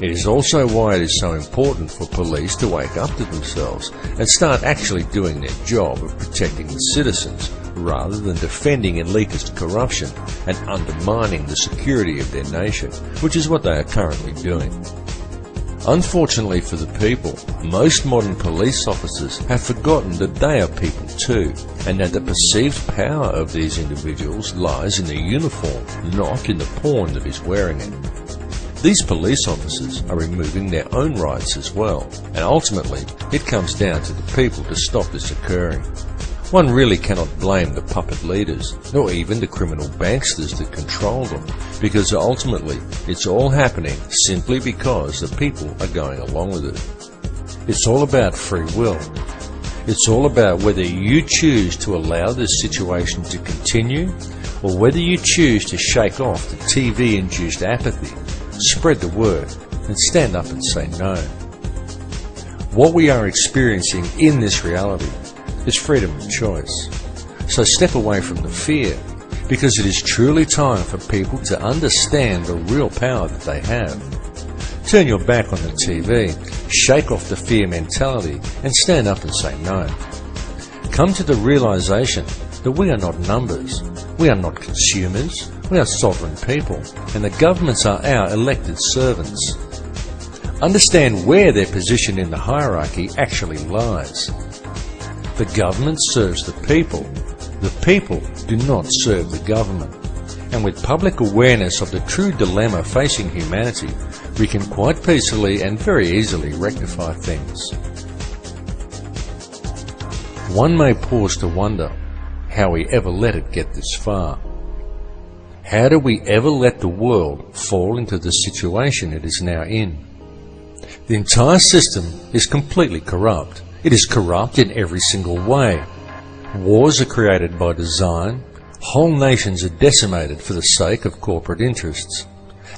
It is also why it is so important for police to wake up to themselves and start actually doing their job of protecting the citizens, rather than defending elitist corruption and undermining the security of their nation, which is what they are currently doing. Unfortunately for the people, most modern police officers have forgotten that they are people too, and that the perceived power of these individuals lies in the uniform, not in the pawn that is wearing it. These police officers are removing their own rights as well, and ultimately it comes down to the people to stop this occurring. One really cannot blame the puppet leaders, nor even the criminal banksters that control them, because ultimately it's all happening simply because the people are going along with it. It's all about free will. It's all about whether you choose to allow this situation to continue, or whether you choose to shake off the TV-induced apathy, spread the word, and stand up and say no. What we are experiencing in this reality is freedom of choice. So step away from the fear, because it is truly time for people to understand the real power that they have. Turn your back on the TV, shake off the fear mentality, and stand up and say no. Come to the realization that we are not numbers, we are not consumers, we are sovereign people, and the governments are our elected servants. Understand where their position in the hierarchy actually lies. The government serves the people do not serve the government. And with public awareness of the true dilemma facing humanity, we can quite peacefully and very easily rectify things. One may pause to wonder how we ever let it get this far. How do we ever let the world fall into the situation it is now in? The entire system is completely corrupt. It is corrupt in every single way. Wars are created by design. Whole nations are decimated for the sake of corporate interests.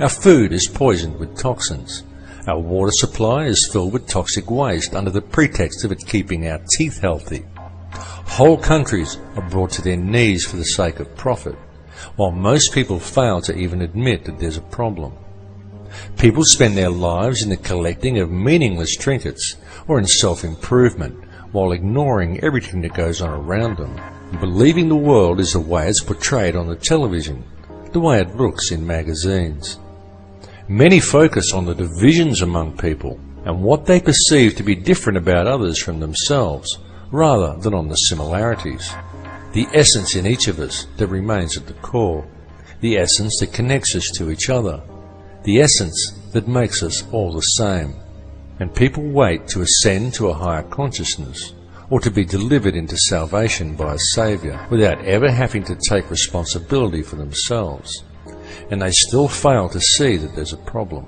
Our food is poisoned with toxins. Our water supply is filled with toxic waste under the pretext of it keeping our teeth healthy. Whole countries are brought to their knees for the sake of profit, while most people fail to even admit that there's a problem. People spend their lives in the collecting of meaningless trinkets or in self-improvement, while ignoring everything that goes on around them, and believing the world is the way it's portrayed on the television, the way it looks in magazines. Many focus on the divisions among people and what they perceive to be different about others from themselves, rather than on the similarities. The essence in each of us that remains at the core, the essence that connects us to each other, the essence that makes us all the same. And people wait to ascend to a higher consciousness, or to be delivered into salvation by a Saviour, without ever having to take responsibility for themselves. And they still fail to see that there's a problem.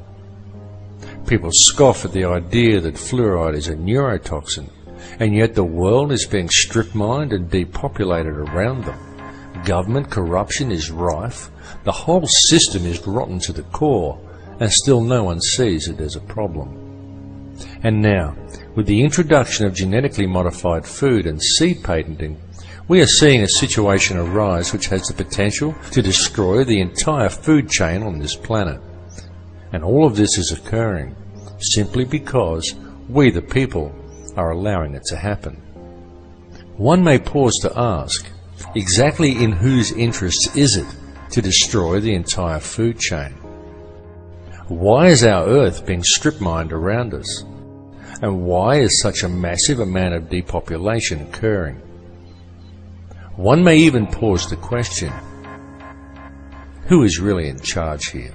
People scoff at the idea that fluoride is a neurotoxin, and yet the world is being strip-mined and depopulated around them. Government corruption is rife, the whole system is rotten to the core, and still no one sees that there's a problem. And now, with the introduction of genetically modified food and seed patenting, we are seeing a situation arise which has the potential to destroy the entire food chain on this planet. And all of this is occurring simply because we, the people, are allowing it to happen. One may pause to ask, exactly in whose interests is it to destroy the entire food chain? Why is our Earth being strip-mined around us? And why is such a massive amount of depopulation occurring? One may even pause to question, who is really in charge here?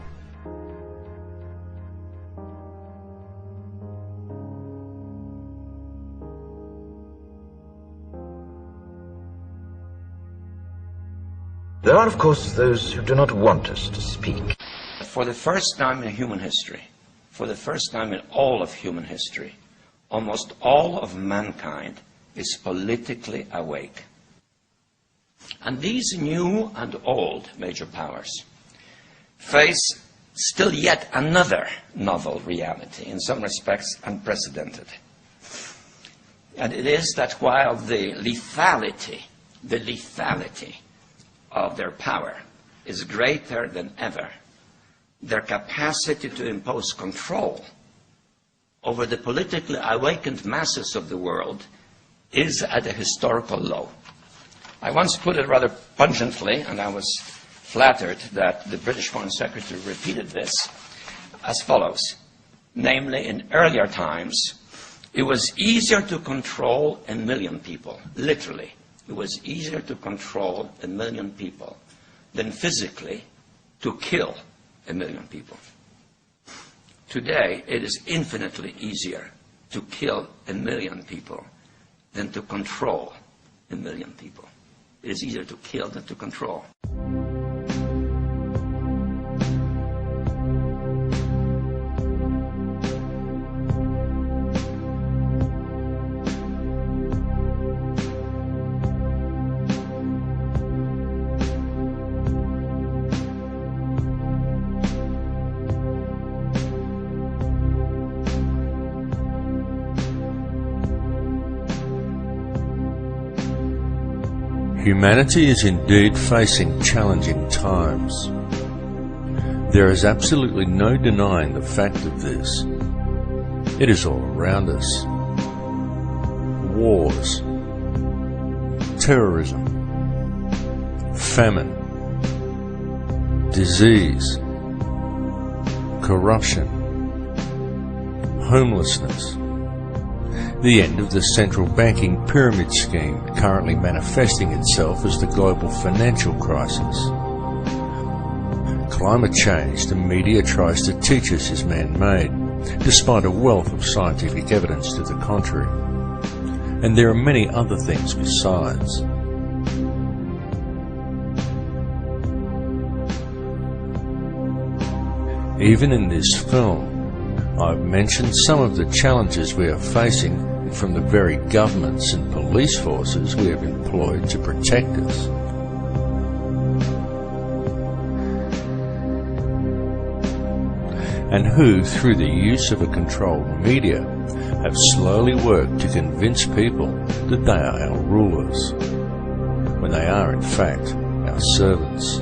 There are, of course, those who do not want us to speak. For the first time in human history, for the first time in all of human history, almost all of mankind is politically awake. And these new and old major powers face still yet another novel reality, in some respects unprecedented. And it is that while the lethality of their power is greater than ever, their capacity to impose control over the politically awakened masses of the world is at a historical low. I once put it rather pungently, and I was flattered that the British Foreign Secretary repeated this, as follows. Namely, in earlier times, it was easier to control 1 million people, literally. It was easier to control 1 million people than physically to kill 1 million people. Today, it is infinitely easier to kill 1 million people than to control 1 million people. It is easier to kill than to control. Humanity is indeed facing challenging times. There is absolutely no denying the fact of this. It is all around us. Wars, terrorism, famine, disease, corruption, homelessness, the end of the central banking pyramid scheme currently manifesting itself as the global financial crisis. Climate change the media tries to teach us is man-made, despite a wealth of scientific evidence to the contrary. And there are many other things besides. Even in this film, I've mentioned some of the challenges we are facing from the very governments and police forces we have employed to protect us. And who, through the use of a controlled media, have slowly worked to convince people that they are our rulers, when they are in fact our servants.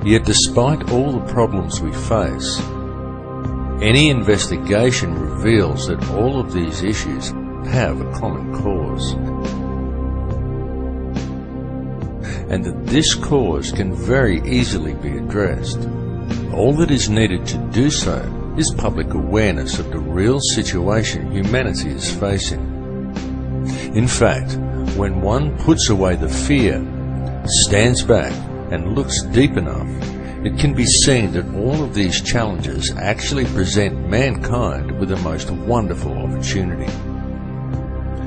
Yet despite all the problems we face, any investigation reveals that all of these issues have a common cause, and that this cause can very easily be addressed. All that is needed to do so is public awareness of the real situation humanity is facing. In fact, when one puts away the fear, stands back and looks deep enough, it can be seen that all of these challenges actually present mankind with a most wonderful opportunity,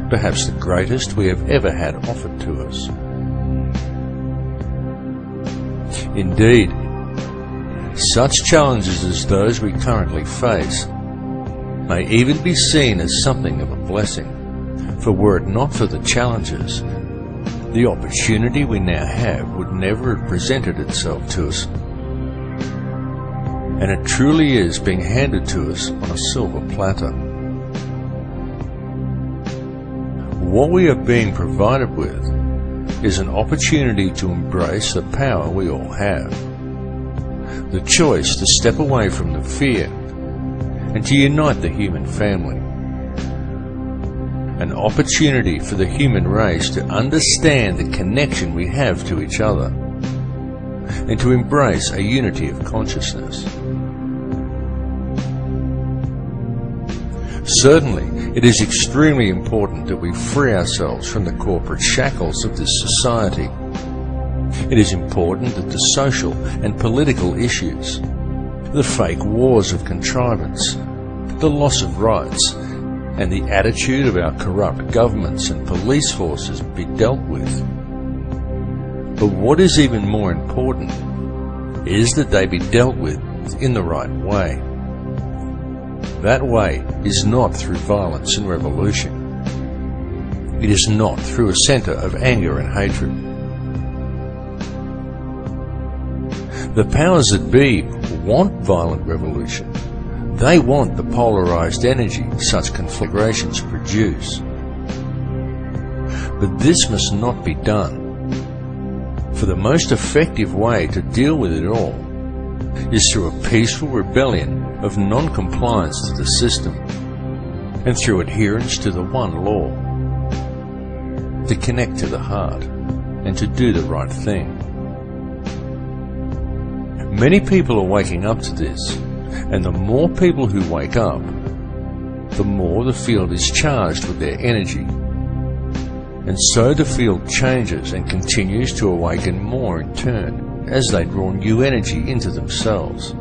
perhaps the greatest we have ever had offered to us. Indeed, such challenges as those we currently face may even be seen as something of a blessing, for were it not for the challenges, the opportunity we now have would never have presented itself to us. And it truly is being handed to us on a silver platter. What we are being provided with is an opportunity to embrace the power we all have, the choice to step away from the fear and to unite the human family, an opportunity for the human race to understand the connection we have to each other and to embrace a unity of consciousness. Certainly, it is extremely important that we free ourselves from the corporate shackles of this society. It is important that the social and political issues, the fake wars of contrivance, the loss of rights, and the attitude of our corrupt governments and police forces be dealt with. But what is even more important is that they be dealt with in the right way. That way is not through violence and revolution. It is not through a centre of anger and hatred. The powers that be want violent revolution. They want the polarised energy such conflagrations produce. But this must not be done. For the most effective way to deal with it all is through a peaceful rebellion of non-compliance to the system, and through adherence to the one law, to connect to the heart and to do the right thing. Many people are waking up to this, and the more people who wake up, the more the field is charged with their energy. And so the field changes and continues to awaken more in turn as they draw new energy into themselves.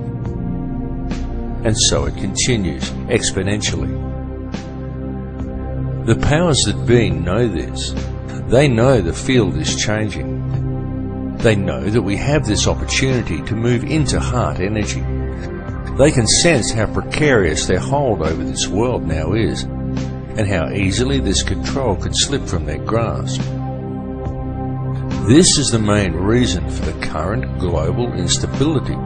And so it continues exponentially. The powers that be know this. They know the field is changing. They know that we have this opportunity to move into heart energy. They can sense how precarious their hold over this world now is, and how easily this control could slip from their grasp. This is the main reason for the current global instability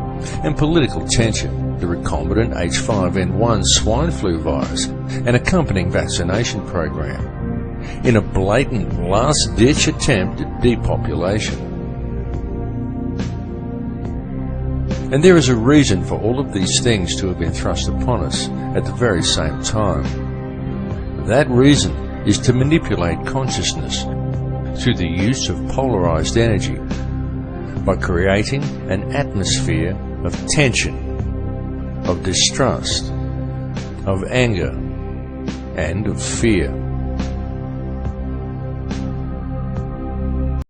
and political tension, the recombinant H5N1 swine flu virus and accompanying vaccination program, in a blatant last-ditch attempt at depopulation. And there is a reason for all of these things to have been thrust upon us at the very same time. That reason is to manipulate consciousness through the use of polarized energy, by creating an atmosphere of tension, of distrust, of anger, and of fear.